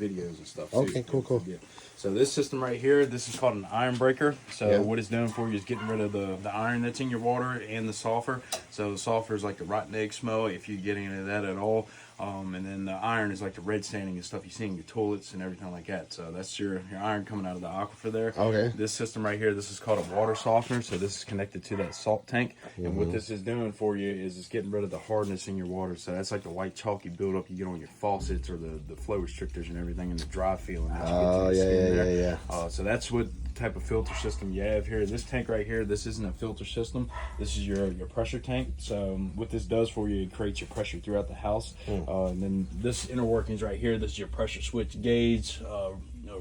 videos and stuff too. Okay, cool. Yeah. So this system right here, this is called an iron breaker. So what it's doing for you is getting rid of the iron that's in your water and the sulfur. So the sulfur is like the rotten egg smell if you get any of that at all. And then the iron is like the red staining and stuff you see in your toilets and everything like that. So that's your iron coming out of the aquifer there. Okay. This system right here, this is called a water softener. So this is connected to that salt tank. And what this is doing for you is it's getting rid of the hardness in your water. So that's like the white chalky buildup you get on your faucets or the flow restrictors and everything, and the dry feeling that you get to the skin there. So that's what type of filter system you have here. This tank right here, this isn't a filter system. This is your pressure tank. So what this does for you, it creates your pressure throughout the house. And then this inner workings right here, this is your pressure switch gauge,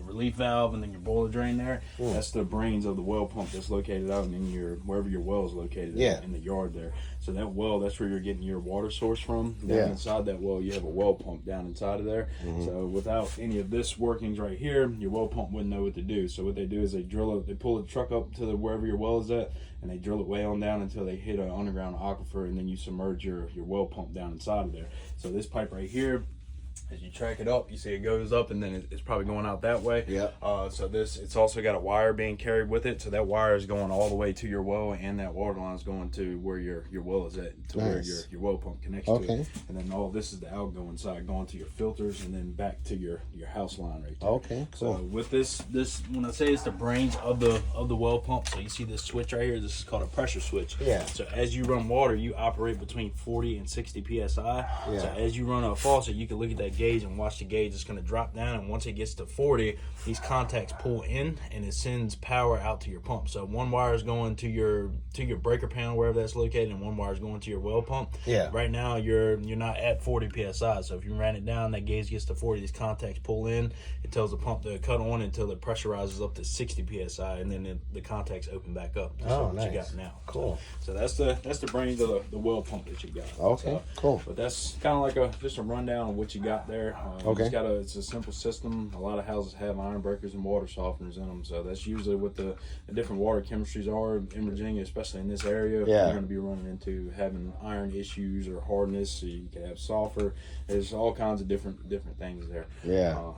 relief valve, and then your boiler drain there. That's the brains of the well pump that's located out in your wherever your well is located in the yard there. So that well, that's where you're getting your water source from. Down inside that well, you have a well pump down inside of there. So without any of this workings right here, your well pump wouldn't know what to do. So what they do is they pull the truck up to wherever your well is at, and they drill it way on down until they hit an underground aquifer, and then you submerge your well pump down inside of there. So this pipe right here, as you track it up, you see it goes up, and then it's probably going out that way. So it's also got a wire being carried with it. So that wire is going all the way to your well, and that water line is going to where your well is at, to where your well pump connects to it. And then all this is the outgoing side going to your filters, and then back to your house line right there. So with this when I say it's the brains of the well pump, so you see this switch right here. This is called a pressure switch. So as you run water, you operate between 40 and 60 psi. So as you run a faucet, you can look at that gauge and watch the gauge. It's going to drop down, and once it gets to 40, these contacts pull in and it sends power out to your pump. So one wire is going to your breaker panel, wherever that's located, and one wire is going to your well pump. Right now you're not at 40 psi, so if you ran it down, that gauge gets to 40, these contacts pull in, it tells the pump to cut on until it pressurizes up to 60 psi, and then the contacts open back up. What you got now. So that's the brains of the well pump that you got. But that's kind of like just a rundown of what you got there. It's a simple system. A lot of houses have iron breakers and water softeners in them, so that's usually what the different water chemistries are in Virginia, especially in this area. You're going to be running into having iron issues or hardness. So you can have sulfur. There's all kinds of different things there.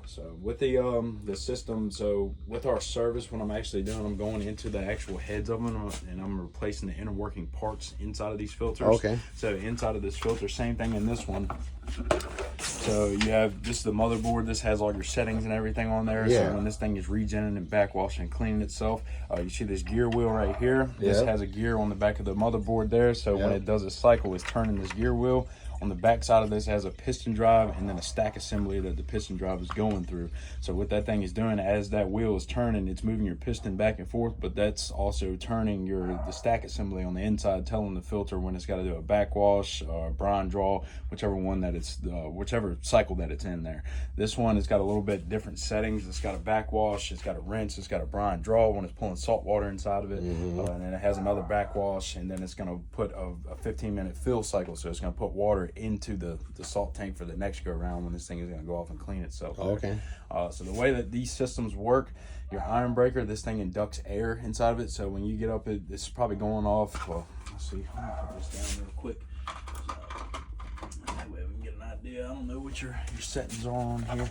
So with the system, so with our service, what I'm actually doing, I'm going into the actual heads of them, and I'm replacing the inner working parts inside of these filters. So inside of this filter, same thing in this one. So you have just the motherboard. This has all your settings and everything on there. So when this thing is regenerating and backwashing and cleaning itself, you see this gear wheel right here. This has a gear on the back of the motherboard there. So when it does a cycle, it's turning this gear wheel. On the back side of this has a piston drive and then a stack assembly that the piston drive is going through. So what that thing is doing, as that wheel is turning, it's moving your piston back and forth, but that's also turning the stack assembly on the inside, telling the filter when it's got to do a backwash or a brine draw, whichever cycle that it's in there. This one has got a little bit different settings. It's got a backwash, it's got a rinse, it's got a brine draw when it's pulling salt water inside of it, and then it has another backwash, and then it's going to put a 15-minute fill cycle. So it's going to put water into the salt tank for the next go around when this thing is going to go off and clean itself. So the way that these systems work, your iron breaker, this thing inducts air inside of it. So when you get up, it's probably going off. Well, let's see. I'm gonna put this down real quick. So, that way we can get an idea. I don't know what your settings are on here.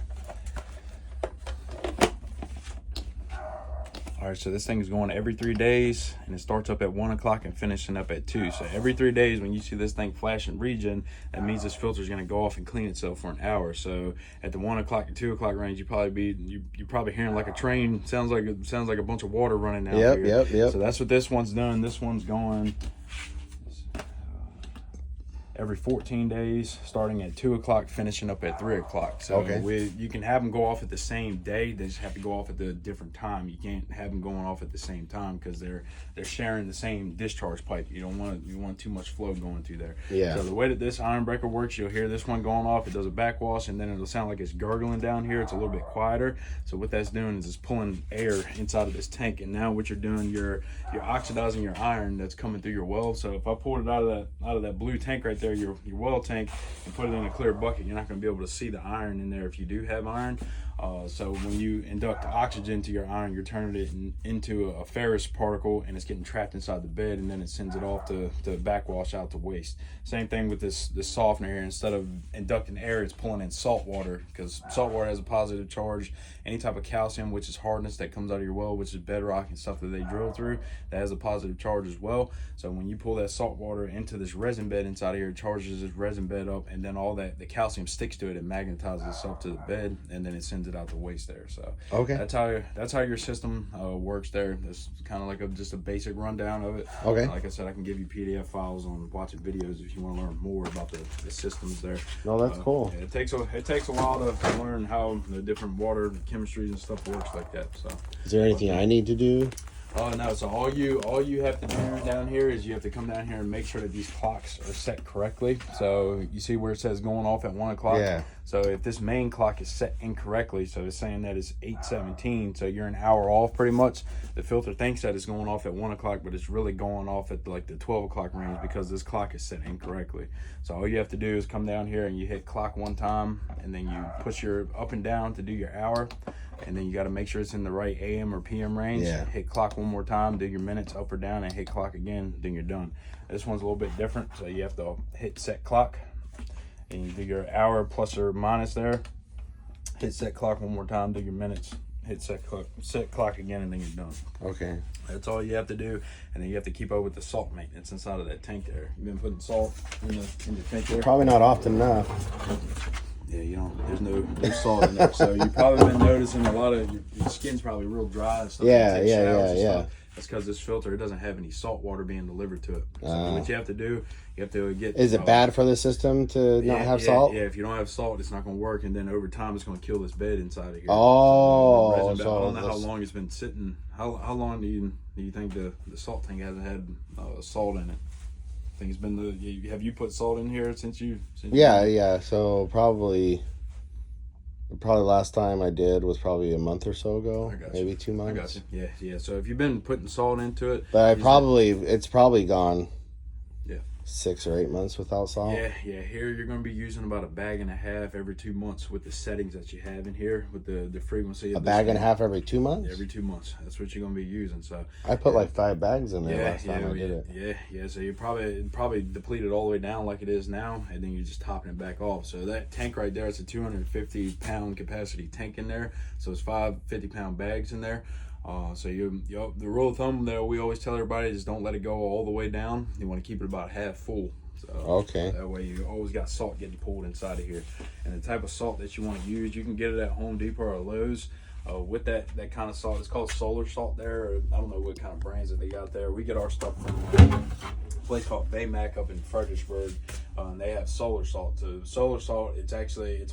All right, so this thing is going every 3 days, and it starts up at 1 o'clock and finishing up at 2. So every 3 days, when you see this thing flashing regen, that means this filter is going to go off and clean itself for an hour. So at the 1 o'clock and 2 o'clock range, you're probably hearing like a train. Sounds like a bunch of water running out here. So that's what this one's doing. This one's going every 14 days, starting at 2 o'clock, finishing up at 3 o'clock. So you can have them go off at the same day. They just have to go off at a different time. You can't have them going off at the same time because they're sharing the same discharge pipe. You want too much flow going through there. So the way that this iron breaker works, you'll hear this one going off. It does a backwash, and then it'll sound like it's gurgling down here. It's a little bit quieter. So what that's doing is it's pulling air inside of this tank. And now what you're doing, you're oxidizing your iron that's coming through your well. So if I poured it out of that blue tank right there, your well tank, and put it in a clear bucket, you're not going to be able to see the iron in there if you do have iron. So when you induct oxygen to your iron, you're turning it into a ferrous particle, and it's getting trapped inside the bed, and then it sends it off to backwash out to waste. Same thing with this softener here. Instead of inducting air, it's pulling in salt water, because salt water has a positive charge. Any type of calcium, which is hardness that comes out of your well, which is bedrock and stuff that they drill through, that has a positive charge as well. So when you pull that salt water into this resin bed inside of here, it charges this resin bed up, and then all that the calcium sticks to it and magnetizes itself to the bed, and then it sends it out to waste there. So okay, that's how your system works there. That's kind of like just a basic rundown of it. Okay. Like I said, I can give you PDF files on watching videos if you want to learn more about the systems there. No, that's cool. Yeah, it takes a while to learn how the different water chemistries and stuff works like that. So is there anything I need to do? No, so all you have to do down here is you have to come down here and make sure that these clocks are set correctly. So you see where it says going off at 1 o'clock? Yeah. So if this main clock is set incorrectly, so it's saying that it's 8:17, so you're an hour off pretty much. The filter thinks that it's going off at 1 o'clock, but it's really going off at like the 12 o'clock range because this clock is set incorrectly. So all you have to do is come down here and you hit clock one time, and then you push your up and down to do your hour. And then you got to make sure it's in the right AM or PM range. Yeah. Hit clock one more time, do your minutes up or down, and hit clock again, then you're done. This one's a little bit different, so you have to hit set clock, and you do your hour plus or minus there. Hit set clock one more time, do your minutes, hit set clock again, and then you're done. Okay. That's all you have to do, and then you have to keep up with the salt maintenance inside of that tank there. You've been putting salt in the tank there? Probably not often enough. Yeah, you don't. There's no salt in there, so you've probably been noticing a lot of your skin's probably real dry and stuff. Yeah. That's because this filter, it doesn't have any salt water being delivered to it. So what you have to do, you have to get. Is it bad for the system to not have salt? Yeah, if you don't have salt, it's not going to work, and then over time, it's going to kill this bed inside of here. Oh, so I don't know how long it's been sitting. How long do you think the salt tank hasn't had salt in it? I think it's been have you put salt in here since you? Yeah. So probably last time I did was probably a month or so ago, maybe 2 months. I got you. Yeah. So if you've been putting salt into it, but it's probably gone 6 or 8 months without salt. Yeah. Here you're going to be using about 1.5 bags every 2 months with the settings that you have in here with the frequency. 1.5 bags every 2 months. Every 2 months. That's what you're going to be using. So I put like 5 bags in there last time I did it. Yeah. So you probably depleted all the way down like it is now, and then you're just topping it back off. So that tank right there, it's a 250-pound capacity tank in there. So it's 5 50-pound bags in there. So the rule of thumb that we always tell everybody is don't let it go all the way down. You want to keep it about half full. So okay. That way you always got salt getting pulled inside of here. And the type of salt that you want to use, you can get it at Home Depot or Lowe's. With that kind of salt, it's called solar salt there. Or I don't know what kind of brands that they got there. We get our stuff from a place called Baymac up in Fredericksburg. And they have solar salt. So solar salt, it's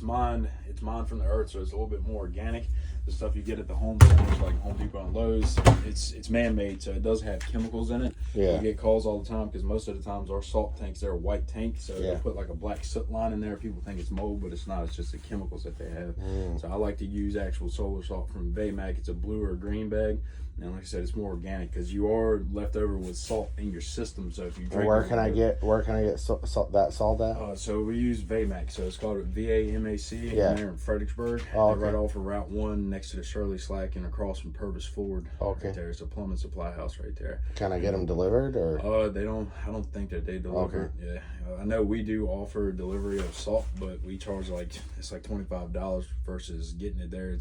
mined from the earth, so it's a little bit more organic. The stuff you get at the home centers like Home Depot and Lowe's, it's man-made, so it does have chemicals in it. Yeah. We get calls all the time because most of the times our salt tanks, they're a white tank, so they put like a black soot line in there. People think it's mold, but it's not. It's just the chemicals that they have. So I like to use actual solar salt from Baymac. It's a blue or green bag. And like I said, it's more organic because you are left over with salt in your system. So if you drink, where can I get that salt at? So we use Vamac. So it's called VAMAC. Yeah. There in Fredericksburg. Okay. Right off of Route 1 next to the Shirley Slack and across from Purvis Ford. Okay. Right there. It's a plumbing supply house right there. Can I get them delivered or? They don't. I don't think that they deliver. Okay. Yeah. I know we do offer delivery of salt, but we charge it's like $25 versus getting it there.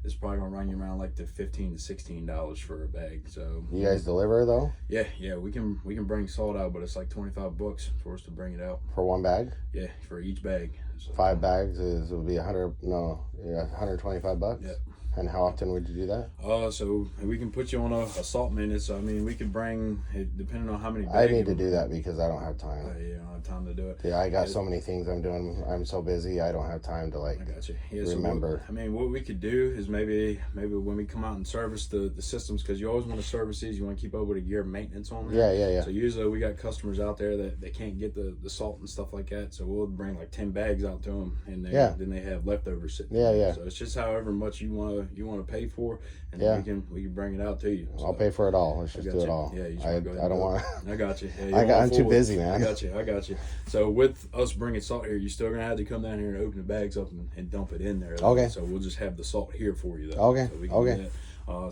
It's probably gonna run you around like the $15 to $16 for a bag. So you guys deliver though? Yeah, we can bring salt out, but it's like $25 for us to bring it out for one bag. Yeah, for each bag. So, 5 bags would be $125. Yeah. And how often would you do that? So we can put you on a salt maintenance. I mean, we can bring it depending on how many bags. I need to do that because I don't have time. Yeah, I don't have time to do it. Yeah, I got so many things I'm doing. I'm so busy. I don't have time to I got you. Yeah, remember. So what we could do is maybe when we come out and service the systems, because you always want to service these. You want to keep up with a year of maintenance on them. Yeah. So usually we got customers out there that they can't get the salt and stuff like that. So we'll bring like 10 bags out to them, and then they have leftovers sitting. Yeah. So it's just however much you want to pay for, and then we can bring it out to you. So, I'll pay for it all. Let's just do it all. Yeah, you I don't want. I got you. Yeah, I'm too busy, man. I got you. So with us bringing salt here, you're still gonna have to come down here and open the bags up and dump it in there. Okay. So we'll just have the salt here for you, though. Okay. So we can do that.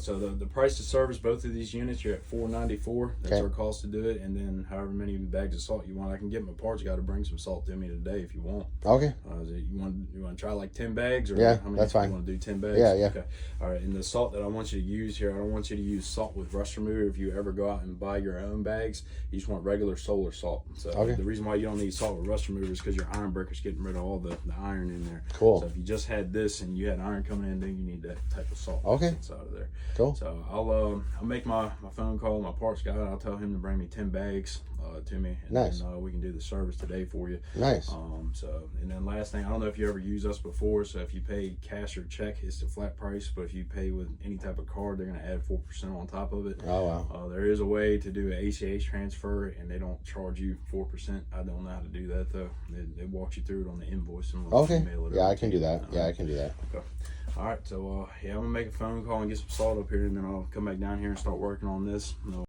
So the price to service both of these units, you're at $494. That's our cost to do it, and then however many bags of salt you want, I can get my parts guy to bring some salt to me today if you want. Okay. You want to try like 10 bags, or how many that's fine. You want to do 10 bags? Yeah. Okay. All right. And the salt that I want you to use here, I don't want you to use salt with rust remover. If you ever go out and buy your own bags, you just want regular solar salt. So the reason why you don't need salt with rust remover is because your iron breaker's getting rid of all the iron in there. Cool. So if you just had this and you had iron coming in, then you need that type of salt. Inside of there. Cool. So I'll make my phone call, my parts guy, and I'll tell him to bring me 10 bags to me, and then we can do the service today for you. Nice. And then last thing, I don't know if you ever used us before, so if you pay cash or check, it's the flat price, but if you pay with any type of card, they're going to add 4% on top of it. Oh, wow. There is a way to do an ACH transfer, and they don't charge you 4%. I don't know how to do that, though. It walks you through it on the invoice. And mail it I can do that. I can do that. Okay. All right, so I'm gonna make a phone call and get some salt up here, and then I'll come back down here and start working on this.